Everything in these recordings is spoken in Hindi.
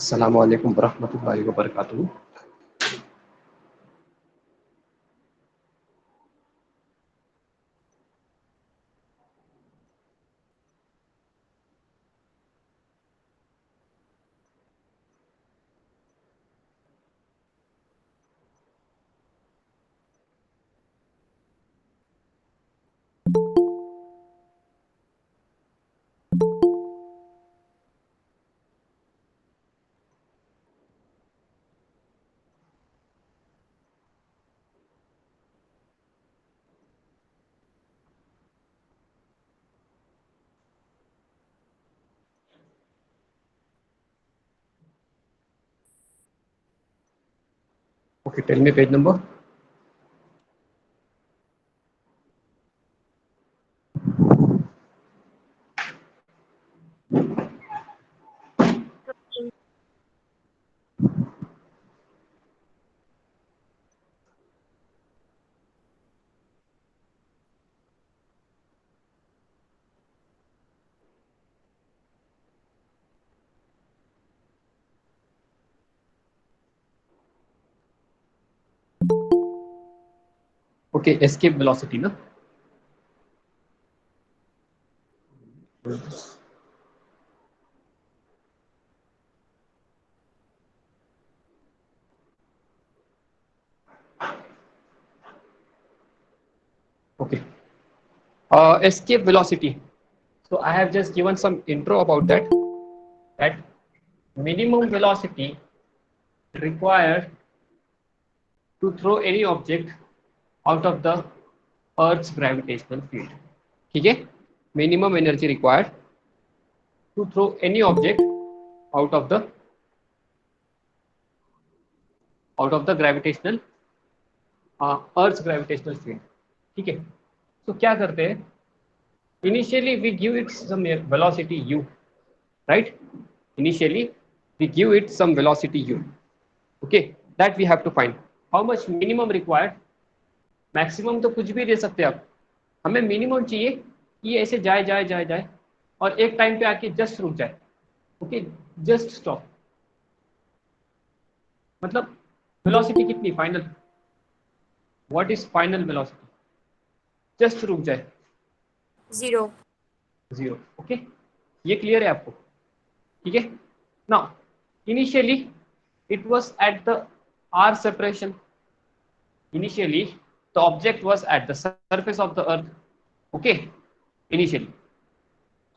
अस्सलामु अलैकुम वरहमतुल्लाहि वबरकातुहू। Okay, tell me page number. Okay, escape velocity ना. Okay, escape velocity. So I have just given some intro about that. That minimum velocity required to throw any object out of the Earth's gravitational field. ठीक है? Minimum energy required to throw any object out of the gravitational Earth's gravitational field. ठीक है? तो क्या करते हैं? Initially we give it some velocity u, right? Initially we give it some velocity u. Okay, that we have to find. How much minimum required? Maximum तो कुछ भी दे सकते हैं आप, हमें मिनिमम चाहिए कि ये ऐसे जाए जाए जाए जाए और एक टाइम पे आके जस्ट रुक जाए. Okay, just stop. मतलब वेलोसिटी कितनी final, what is final velocity? Just रुक जाए, 0. जीरो. ओके, ये क्लियर है आपको? ठीक है. Now initially it was at the r separation. Initially the object was at the surface of the earth. Okay, initially.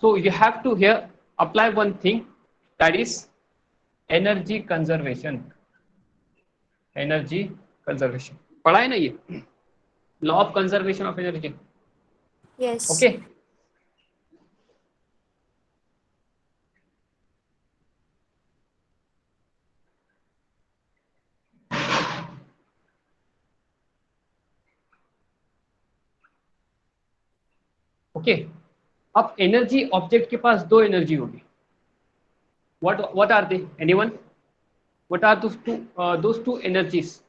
So you have to here apply one thing, that is energy conservation. Energy conservation पढ़ा है ना ये, law of conservation of energy. Yes. Okay. Okay, अब एनर्जी ऑब्जेक्ट के पास दो एनर्जी होगी. What are they? Anyone? What are those two energies?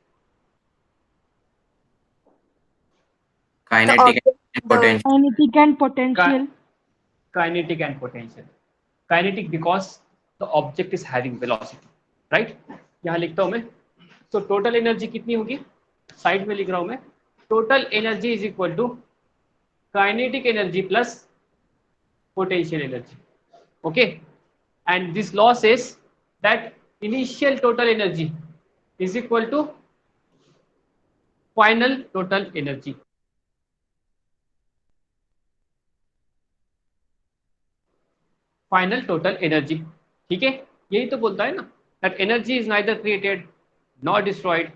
Kinetic and The potential. Kinetic and potential. Kinetic and potential. Kinetic because the object is having velocity, right? यहाँ लिखता हूं मैं. तो टोटल एनर्जी कितनी होगी? साइड में लिख रहा हूं मैं. Total energy is equal to kinetic energy plus potential energy. Okay, and this law says that initial total energy is equal to final total energy. Final total energy. ठीक है, यही तो बोलता है ना, that energy is neither created nor destroyed,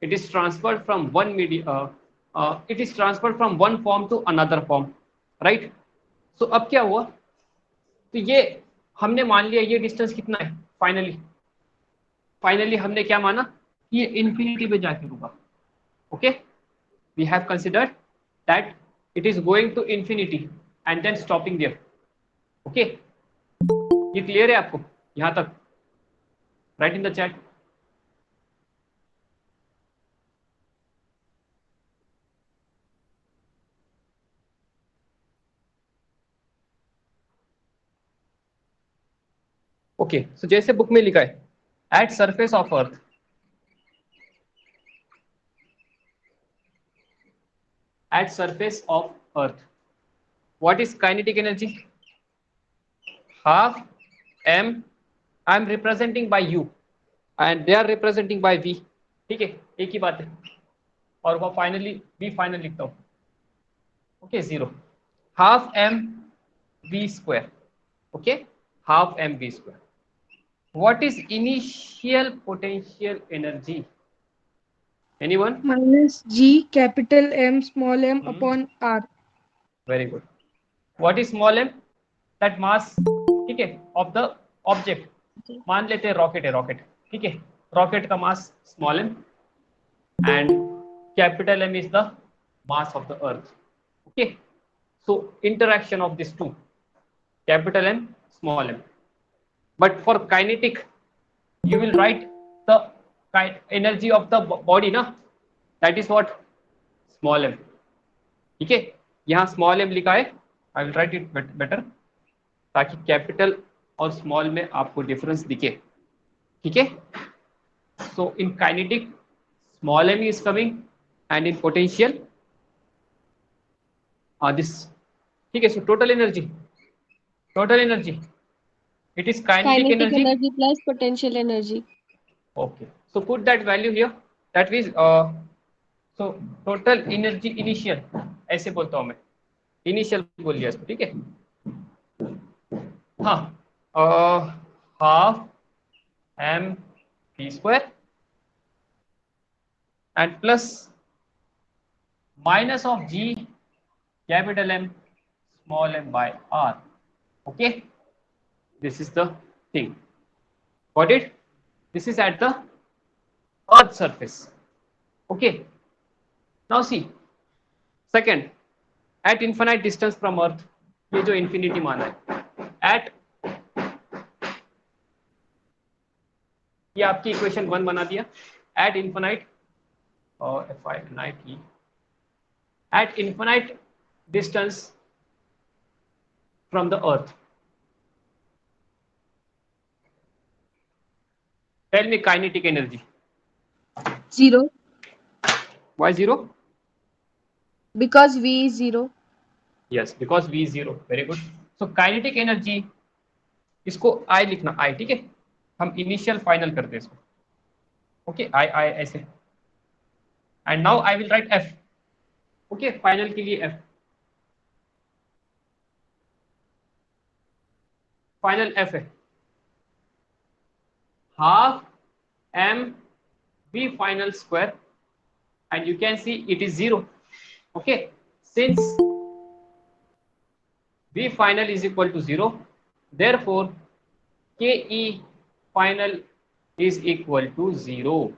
it is transferred from one it is transferred from one form to another form, right? So अब क्या हुआ? तो ये हमने मान लिया ये डिस्टेंस कितना है फाइनली हमने क्या माना कि ये इन्फिनिटी पे जाके रुका. Okay, we have considered that it is going to infinity and then stopping there. Okay, ये क्लियर है आपको यहां तक? Right in the chat. Okay, so जैसे बुक में लिखा है, at surface of earth, at surface of earth, what is kinetic energy? Half m, I am representing by u and they are representing by v. ठीक है, एक ही बात है, और वो फाइनली v फाइनल लिखता हूँ. Okay, 0, half m v square. Okay, half m v square. What is initial potential energy? Anyone? minus G capital M small m upon R. Very good. What is small m? That mass, ठीक है, of the object. मान लेते हैं रॉकेट है, रॉकेट, ठीक है, रॉकेट का mass small m and capital M is the mass of the earth. Okay, so interaction of this two, capital M, small m. But for kinetic you will write the energy of the body ना, that is what, small m. ठीक है, यहाँ स्मॉल m लिखा है, I will write it better ताकि कैपिटल और स्मॉल में आपको डिफरेंस दिखे. ठीक है, so in kinetic small m is coming and in potential this. ठीक है, सो total energy it is kinetic energy plus potential energy. Okay, so put that value here. That means so total energy initial, ऐसे बोलता हूँ मैं, initial बोल लिया इसको. ठीक है, हाँ, half m v square and plus minus of g capital M small m by r. Okay, this is the thing. Got it? This is at the earth surface. Okay, now see second, at infinite distance from earth, ये जो infinity माना है, at, ये आपकी इक्वेशन 1 बना दिया. at infinite और at infinite distance from the earth, tell me kinetic energy. 0. Why 0? Because V is 0. Yes, because V is 0. Very good. So kinetic energy, इसको I लिखना, I. ठीक है, हम इनिशियल फाइनल करते हैं इसको. ओके, I ऐसे, and now I will right F. Okay, final के लिए F, फाइनल F है half m v final square and you can see it is 0. Okay, since v final is equal to 0, therefore ke final is equal to 0.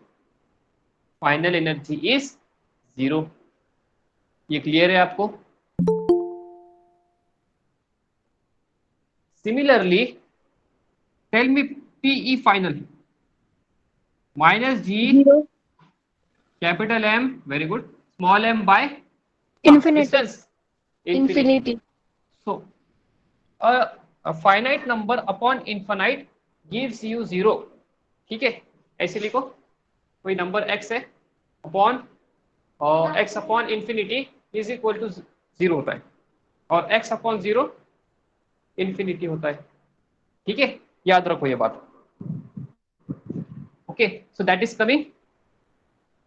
Final energy is 0. ये क्लियर है आपको? Similarly, tell me PE final. Minus G 0. capital M, very good, small m by Infinity. distance, Infinity. So a finite number upon infinite gives you 0. ठीक है, ऐसे लिखो, कोई नंबर x है upon x upon infinity is equal to 0 होता है, और x अपॉन 0 इंफिनिटी होता है. ठीक है, याद रखो ये बात. Okay, so that is coming,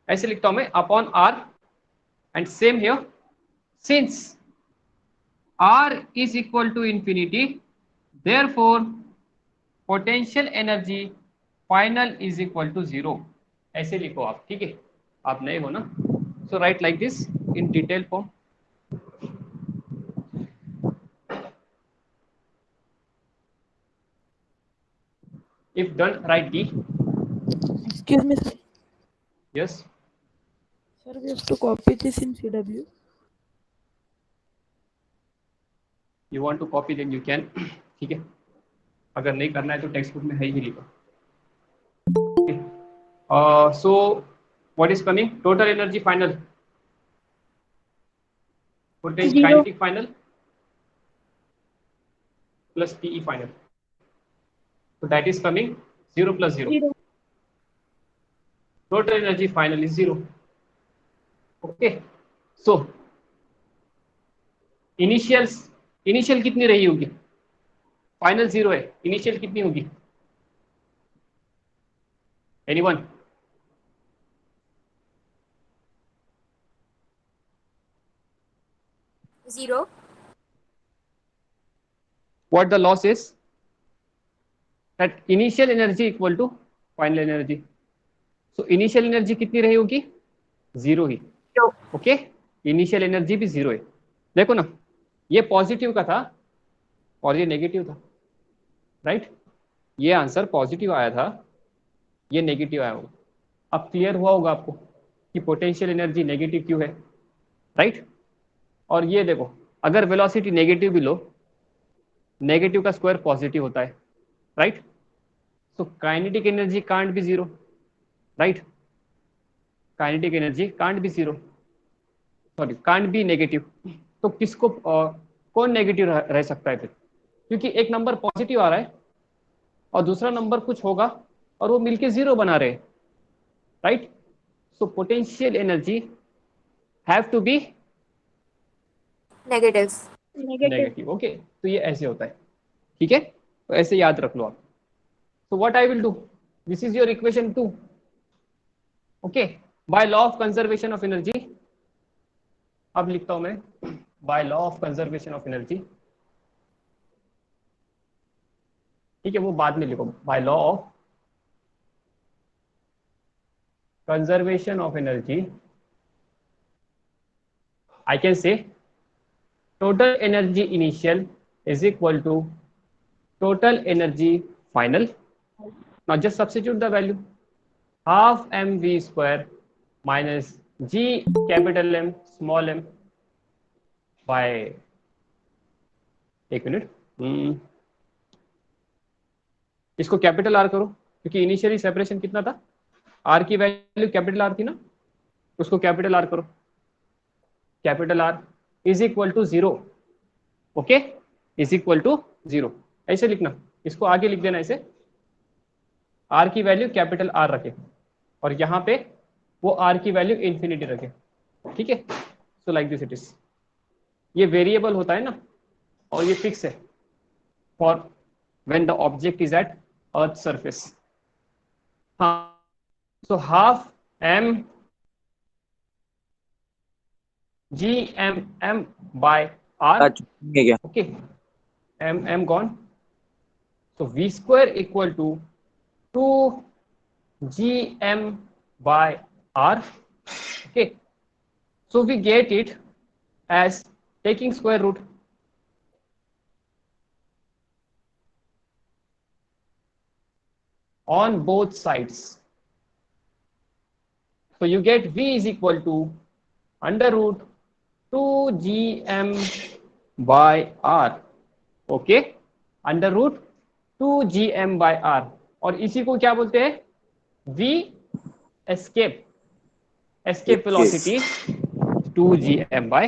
ऐसे लिखता हूं मैं, upon r and same here, since r is equal to infinity, therefore potential energy final is equal to 0. ऐसे लिखो आप. ठीक है, आप नए हो ना, so write like this in detail form. If done, write D. Excuse me, sir. Yes, Sir, we have to copy this in CW. you want to copy then you can. ठीक है, अगर नहीं करना है तो टेक्स्ट बुक में है ही लिखो. So what is coming? Total energy final, potential 0. kinetic final plus PE final. So that is coming 0 plus 0. Zero. Total energy final is 0. Okay. So initial कितनी रही होगी? फाइनल 0 है, इनिशियल कितनी होगी? Anyone? Zero. What the loss is? That initial energy equal to final energy. So initial energy कितनी रही होगी? 0 ही. Zero. ओके, इनिशियल एनर्जी भी 0 है. देखो ना, ये पॉजिटिव का था और ये नेगेटिव था, राइट? ये आंसर पॉजिटिव आया था, ये नेगेटिव आया होगा. अब क्लियर हुआ होगा आपको कि पोटेंशियल एनर्जी नेगेटिव क्यों है, राइट? और ये देखो, अगर वेलोसिटी नेगेटिव भी लो, नेगेटिव का स्क्वायर पॉजिटिव होता है, right? So kinetic energy can't be 0, right? Kinetic energy can't be 0, sorry can't be negative. तो किसको कौन नेगेटिव रह सकता है फिर? क्योंकि एक नंबर पॉजिटिव आ रहा है और दूसरा नंबर कुछ होगा और वो मिलके 0 बना रहे, right? So potential energy have to be Negative. Negative. Okay, तो ये ऐसे होता है, ठीक है? तो ऐसे याद रख लो आप. So what I will do, this is your equation 2. Okay, by law of conservation of energy, अब लिखता हूं मैं by law of conservation of energy. ठीक है, वो बाद में लिखो. by law of conservation of energy, I can say total energy initial is equal to total energy final. Now just substitute the value. Half mv square minus g capital M small m by, एक मिनट, इसको कैपिटल आर करो क्योंकि इनिशियली सेपरेशन कितना था? आर की वैल्यू कैपिटल आर थी ना, उसको कैपिटल आर करो. Capital R is equal to 0. Okay, is equal to 0 ऐसे लिखना. इसको आगे लिख देना ऐसे, आर की वैल्यू कैपिटल आर रखे और यहाँ पे वो आर की वैल्यू इन्फिनिटी रखे. ठीक है, so like this it is. ये वेरिएबल होता है ना और ये फिक्स है for when the object is at earth surface. हाँ, so half M G M by R. Okay, M gone. So v square equal to 2gm by r. Okay, so we get it as taking square root. On both sides. So you get v is equal to under root 2gm by r. Okay, under root 2gm by r. और इसी को क्या बोलते हैं? v escape velocity 2gm by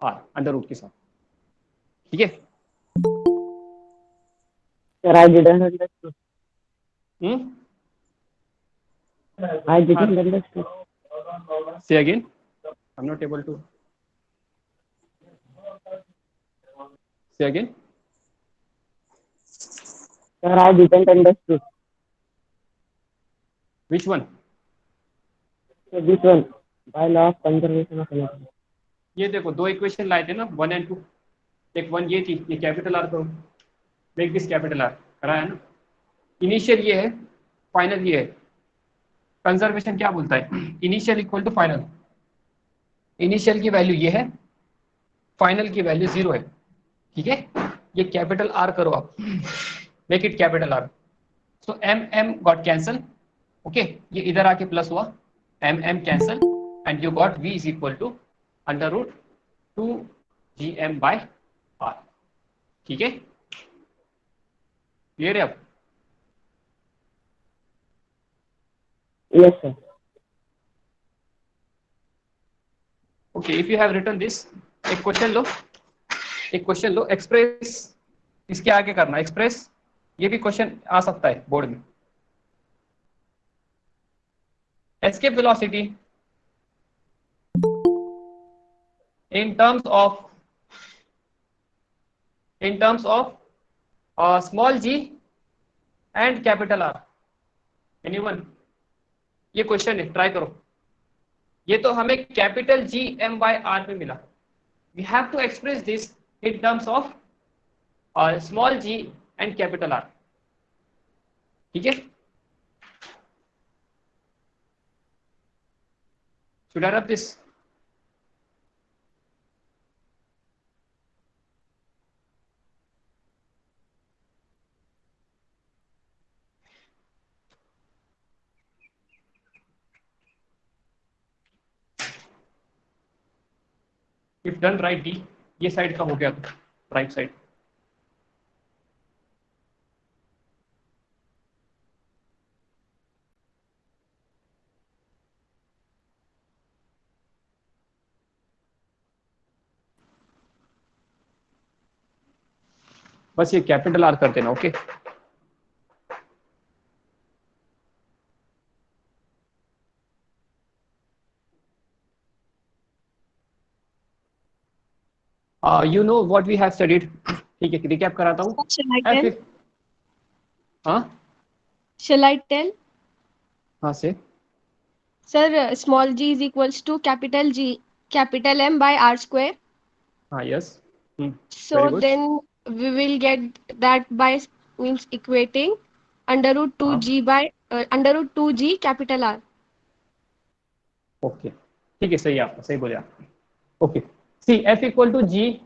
r under root के साथ. ठीक है, Sir, I didn't understand. I didn't understand. say again. I'm not able to say again. Sir, I didn't understand. Which one? So this one, by law of conservation of energy. ये देखो दो इक्वेशन लाए थे ना, 1 and 2. एक 1 ये थी, ये कैपिटल आर करो, मेक दिस कैपिटल आर कराया ना. इनिशियल ये है, फाइनल ये है. कंजर्वेशन क्या बोलता है? Initial equal to final. Initial की वैल्यू ये है, फाइनल की वैल्यू 0 है. ठीक है, ये कैपिटल आर करो आप, make it capital R. So M got cancel. Okay, ये इधर आके प्लस हुआ, M cancel and you got v is equal to under root 2gm by r. ठीक है, क्लियर है अब? Yes, sir. Okay, if you have written this, एक क्वेश्चन लो, एक्सप्रेस इसके आगे करना. एक्सप्रेस ये भी क्वेश्चन आ सकता है बोर्ड में। Escape velocity in terms of small g and capital R। Anyone? ये क्वेश्चन है, ट्राई करो। ये तो हमें capital G M by R में मिला। We have to express this in terms of small G and capital R. ठीक है, should I rub this? If done right D, ये साइड का हो गया तो राइट साइड। बस ये कैपिटल आर कर देना। Okay, you know what we have studied. ठीक है, रिकैप कराता हूँ। Shall I tell? हाँ Shall I tell? हाँ से Sir, small g is equals to capital G, capital M by R square. हाँ yes So Very good. then we will get that by means equating under root 2g by under root 2g capital R. Okay ठीक है, सही आपका, सही बोले आप। Okay, C F equal to G,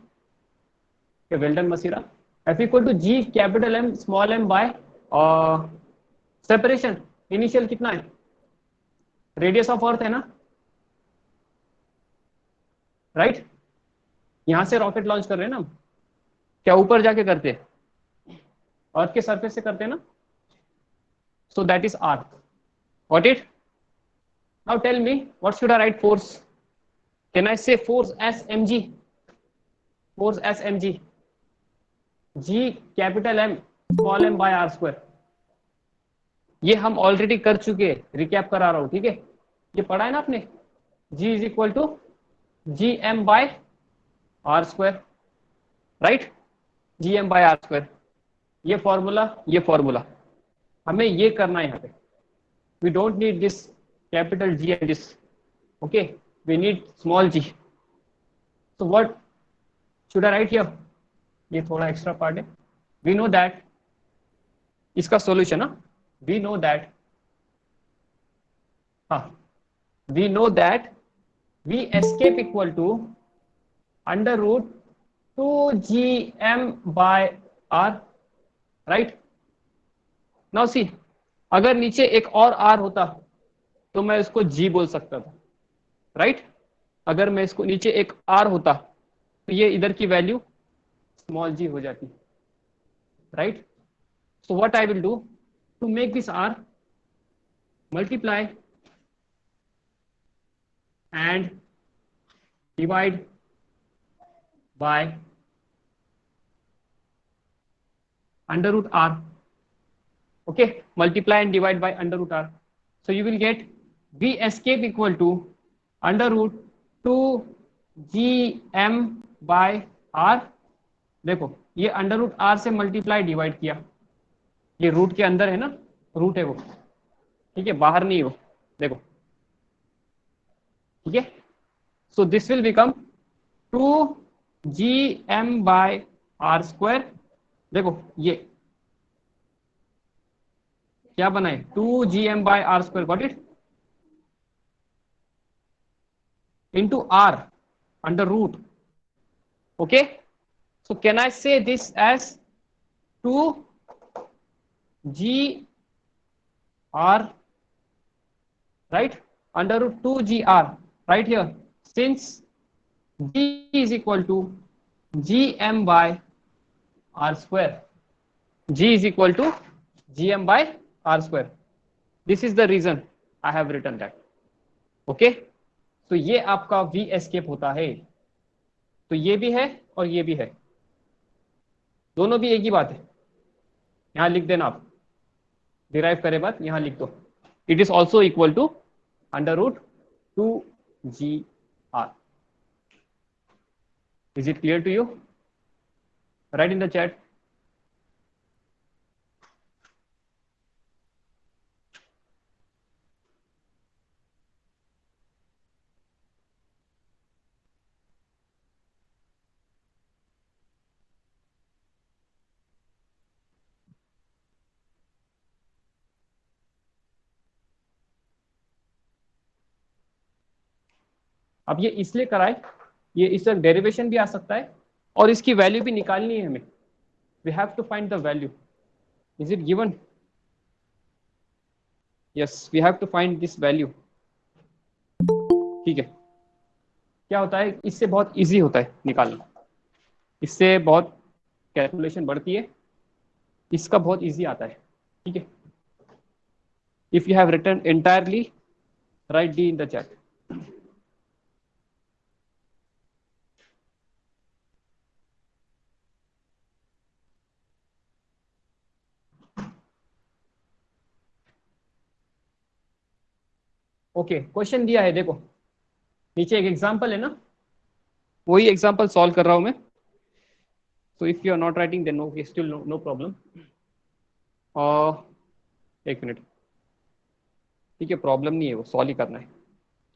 well done Masira. F equal to G capital M small M by separation initial कितना है, रेडियस ऑफ अर्थ है ना, राइट? यहां से रॉकेट लॉन्च कर रहे हैं ना हम, क्या ऊपर जाके करते हैं, अर्थ के सरफेस से करते हैं ना, so that is R. What it? Now tell me what should I write force? Can I say force as M G? Force as M G, G capital M small M by R square. ये हम ऑलरेडी कर चुके हैं, रिकैप करा रहा हूं। ठीक है, ये पढ़ा है ना आपने, G is equal to G M by R square, right? G M by R square, ये फॉर्मूला हमें ये करना है यहाँ पे। We don't need this capital G and this, okay, we need small G. So what should I write here? ये थोड़ा एक्स्ट्रा पार्ट है। We know that इसका सॉल्यूशन ना, we know that we know that V escape equal to under root 2gm by r, right? Now see, अगर नीचे एक और r होता तो मैं इसको g बोल सकता था, राइट? अगर मैं इसको नीचे एक r होता तो ये इधर की वैल्यू स्मॉल g हो जाती, right? So what I will do to make this r, multiply and divide by under root r, okay, multiply and divide by under root r, so you will get v escape equal to under root 2gm by r। देखो ये अंडर रूट r से मल्टीप्लाई डिवाइड किया, ये रूट के अंदर है ना, रूट है वो, ठीक है, बाहर नहीं हो, देखो, ठीक है। So this will become 2gm by r square. देखो ये क्या बना है, 2gm by r square, got it, into r under root, okay? So can I say this as 2gr, right, under root 2gr right here, since g is equal to gm by r square, g is equal to gm by r square, this is the reason I have written that, okay? तो ये आपका v escape होता है, तो ये भी है और ये भी है, दोनों भी एक ही बात है, यहाँ लिख देना आप, डिराइव करे बाद यहाँ लिख दो, it is also equal to √2GR. Is it clear to you? Write in the chat. अब ये इसलिए कराए, ये इसका डेरिवेशन भी आ सकता है और इसकी वैल्यू भी निकालनी है हमें. We have to find the value. Is it given? Yes, we have to find this value. ठीक है. क्या होता है, इससे बहुत इजी होता है निकालना, इससे बहुत कैलकुलेशन बढ़ती है, इसका बहुत इजी आता है. ठीक है. If you have written entirely, right D in the chat. Okay, question दिया है, देखो नीचे एक एग्जांपल है ना, वही एग्जांपल सॉल्व कर रहा हूं मैं. So if you are not writing then no, still no problem. एक मिनट. ठीक है, प्रॉब्लम नहीं है, वो सॉल्व ही करना है.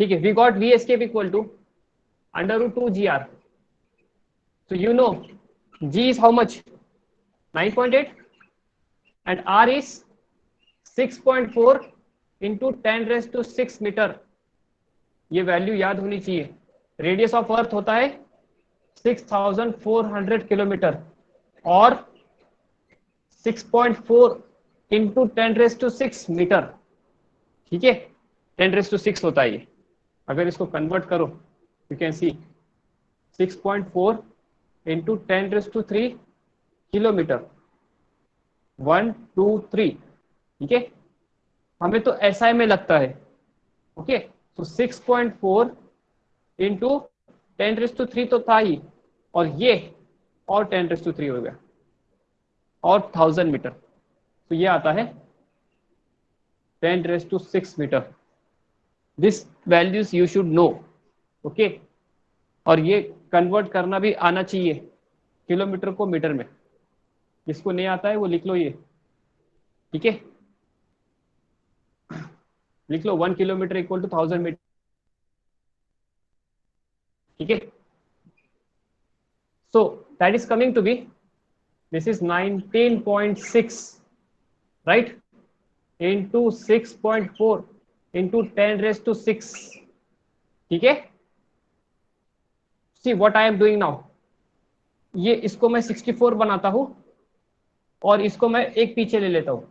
ठीक है. We got V escape equal to √2GR. So you know G is how much? 9.8 and R is 6.4 into 10⁶ metre. ये वैल्यू याद होनी चाहिए. रेडियस ऑफ अर्थ होता है 6400 किलोमीटर और 6.4 into 10⁶ मीटर. ठीक है, 10⁶ होता है ये. अगर इसको कन्वर्ट करो, you can see 6.4 into 10⁻³ kilometre. 1 2 3. ठीक है, हमें तो SI में लगता है. ओके, तो 6.4 into 10⁻³ तो था ही, और ये और 10⁻³ हो गया और 1000 मीटर. तो ये आता है 10⁻⁶ metre. This values you should know. Okay, और ये कन्वर्ट करना भी आना चाहिए किलोमीटर को मीटर में. जिसको नहीं आता है वो लिख लो ये. ठीक है, लिख लो 1 किलोमीटर इक्वल टू 1000 मीटर. ठीक है. So that is coming to be, this is 19.6 right into 6.4 into 10⁻⁶. ठीक है. See what I am doing now, ये इसको मैं 64 बनाता हूं और इसको मैं एक पीछे ले लेता हूं.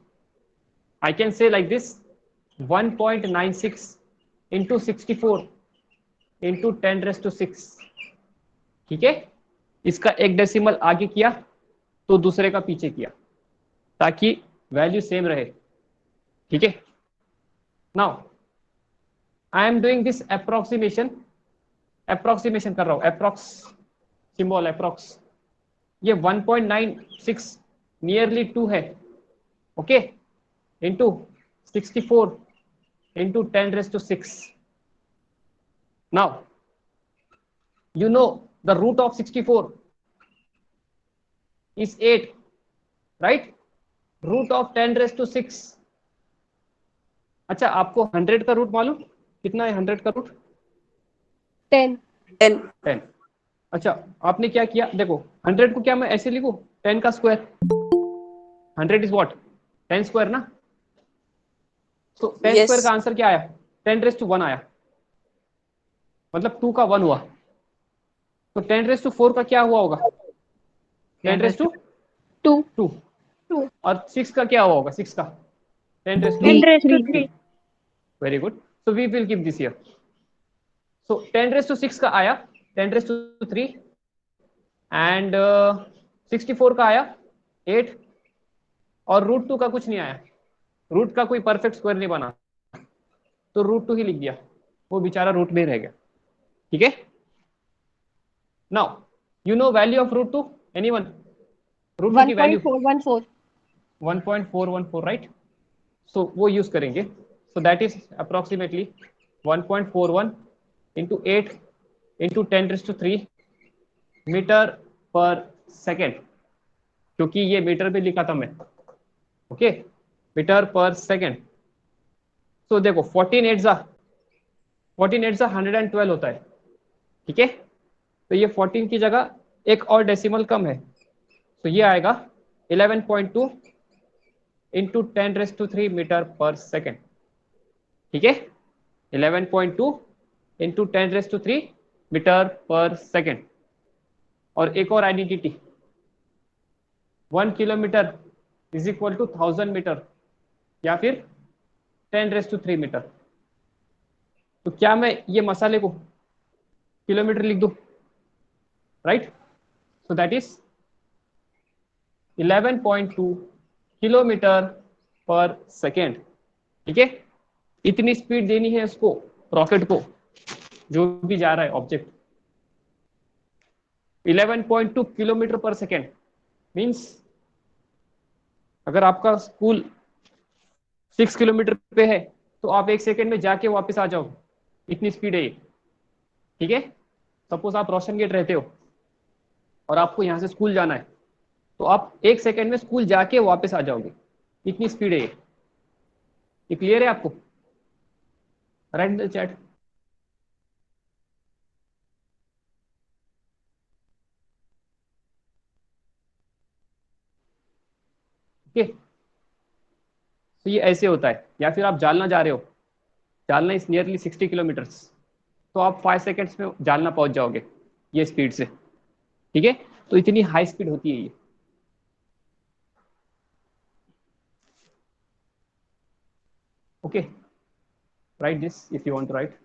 I can say like this 1.96 into 64 into 10⁻⁶. ठीक है, इसका एक डेसिमल आगे किया तो दूसरे का पीछे किया ताकि वैल्यू सेम रहे. ठीक है. Now I am doing this approximation कर रहा हूं, अप्रोक्स सिंबल अप्रोक्स. ये 1.96 नियरली 2 है. Okay, into 64 into 10⁻⁶. Now you know the root of 64 is 8, right? Root of 10⁻⁶. अच्छा, आपको 100 का रूट मालूम कितना है? 100 का रूट 10. 10. अच्छा, आपने क्या किया, देखो 100 को क्या मैं ऐसे लिखूं, 10 का स्क्वायर. 100 इज व्हाट, 10 स्क्वायर ना. तो 10 Yes. स्क्वायर का आंसर क्या आया? 10⁻⁴ आया, मतलब 2 का 1 हुआ. तो 10⁻⁴ का क्या हुआ होगा? 10⁻². और 6 का क्या हुआ होगा? 6 का 10⁻³ very good. So we will give this here. सो 10⁻⁶ का आया 10⁻³ एंड 64 का आया 8 और √2 का कुछ नहीं आया. रूट का कोई परफेक्ट स्क्वायर नहीं बना तो √2 ही लिख दिया, वो बेचारा रूट में रह गया. ठीक है. Now, you know value of √2? Anyone? √2 की वैल्यू 1.414. 1.414, राइट? सो वो यूज करेंगे. So that is approximately 1.41 into 8 into 10⁻³ metre per second, क्योंकि ये मीटर पे लिखा था मैं. Okay, metre per second. So देखो 14 8 जा 112 होता है. ठीक है, तो ये 14 की जगह एक और डेसिमल कम है, तो ये आएगा 11.2 इंटू 10⁻³ मीटर पर सेकेंड. ठीक है, 11.2 इंटू 10⁻³ मीटर पर सेकेंड. और एक और identity, 1 kilometre is equal to 1000 metre या फिर 10⁻³ मीटर. तो क्या मैं ये मसाले को किलोमीटर लिख दूं, right? So that is 11.2 kilometre पर सेकेंड. ठीक है, इतनी स्पीड देनी है उसको, रॉकेट को, जो भी जा रहा है ऑब्जेक्ट. 11.2 किलोमीटर पर सेकेंड मीन्स अगर आपका स्कूल 6 किलोमीटर पे है तो आप 1 सेकेंड में जाके वापस आ जाओ, इतनी स्पीड है ये. ठीक है, सपोज आप रोशन गेट रहते हो और आपको यहाँ से स्कूल जाना है, तो आप 1 सेकेंड में स्कूल जाके वापस आ जाओगे, इतनी स्पीड है ये क्लियर है आपको? Right in the chat. Okay, तो ये ऐसे होता है. या फिर आप जालना जा रहे हो, जालना इज नियरली 60 किलोमीटर्स, तो आप 5 सेकेंड्स में जालना पहुंच जाओगे ये स्पीड से. ठीक है, तो इतनी हाई स्पीड होती है ये. Okay, write this if you want to write.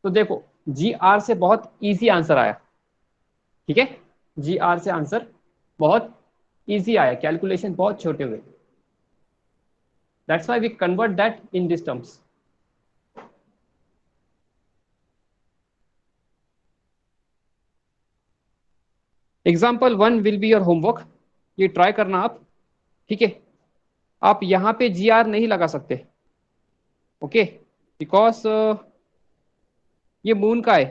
तो देखो GR से बहुत इजी आंसर आया. ठीक है, GR से आंसर बहुत इजी आया, कैलकुलेशन बहुत छोटे हुए. That's why we convert that in this terms. Example 1 will be your homework, ये ट्राई करना आप. ठीक है, आप यहाँ पे GR नहीं लगा सकते. ओके, बिकॉज ये मून का है,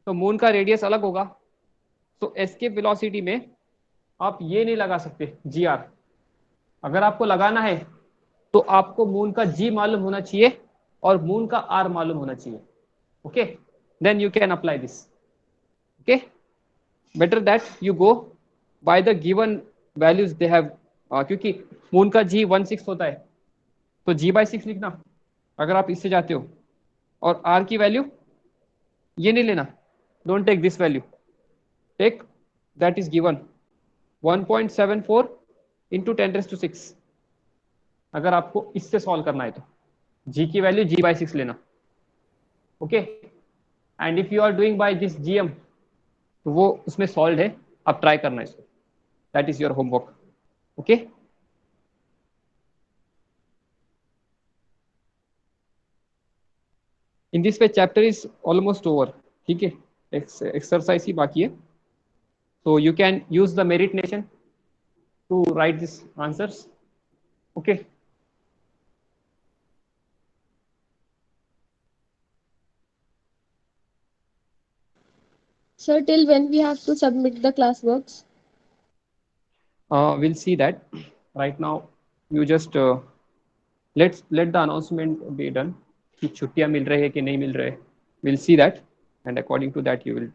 तो मून का रेडियस अलग होगा. तो एस्केप वेलोसिटी में आप ये नहीं लगा सकते GR. अगर आपको लगाना है तो आपको मून का G मालूम होना चाहिए और मून का R मालूम होना चाहिए. Okay, then you can apply this. Okay, better that you go by the given values they have, क्योंकि मून का G 1/6 होता है, तो G/6 लिखना अगर आप इससे जाते हो. और R की वैल्यू ये नहीं लेना, don't take this value, take that is given 1.74 into 10⁻⁶. अगर आपको इससे सॉल्व करना है तो G की वैल्यू G/6 लेना. Okay, and if you are doing by this GM तो वो उसमें सॉल्व है, आप ट्राई करना इसको. That is your homework. Okay, in this way chapter is almost over. ठीक है, एक्सरसाइज ही बाकी है. So you can use the merit nation to write these answers. Okay. Sir, till when we have to submit the classworks? We'll see that. Right now, you just let the announcement be done. कि छुट्टियां मिल रहे हैं कि नहीं मिल रहे. We'll see that, and according to that you will.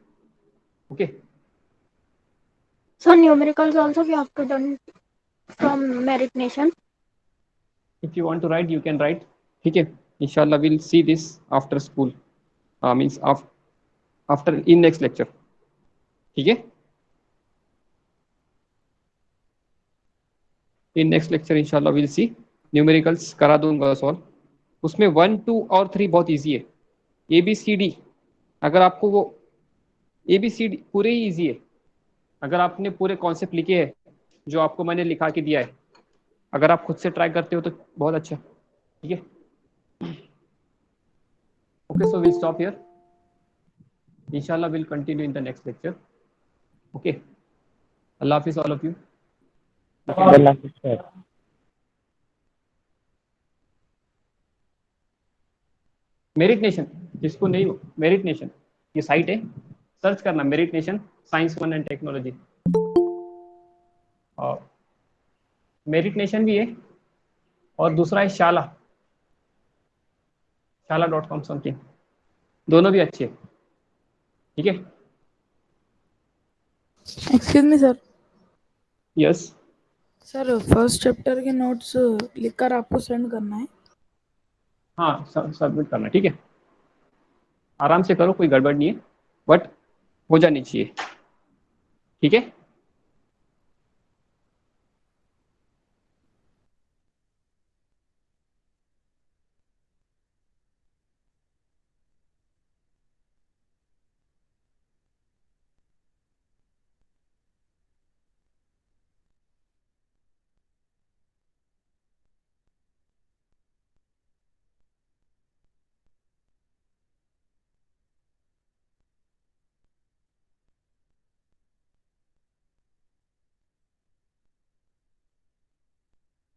Okay. So numericals also we have to done from merit nation. If you want to write, you can write. ठीक है. Inshallah, we'll see this after school. Means after in next lecture. ठीक है. इन नेक्स्ट लेक्चर इंशाल्लाह विल सी. न्यूमेरिकल्स करा दूंगा सॉल्व. उसमें 1 2 और 3 बहुत इजी है. ABCD अगर आपको वो ABCD पूरे ही इजी है, अगर आपने पूरे कॉन्सेप्ट लिखे हैं जो आपको मैंने लिखा के दिया है, अगर आप खुद से ट्राई करते हो तो बहुत अच्छा. ठीक है, okay, so will stop here. इंशाल्लाह will continue in the next lecture. Okay, अल्लाह हाफिज all of you. Bella sister. Merit Nation, जिसको नहीं, मेरिट नेशन ये साइट है, सर्च करना Merit Nation science one and technology. और मेरिट नेशन भी है और दूसरा है शाला, शाला.com समथिंग, दोनों भी अच्छे हैं, ठीक है। Excuse me sir. Yes sir first chapter के नोट्स लिखकर आपको सेंड करना है। हाँ, सबमिट करना, ठीक है। आराम से करो, कोई गड़बड़ नहीं है, बट हो जानी चाहिए, ठीक है।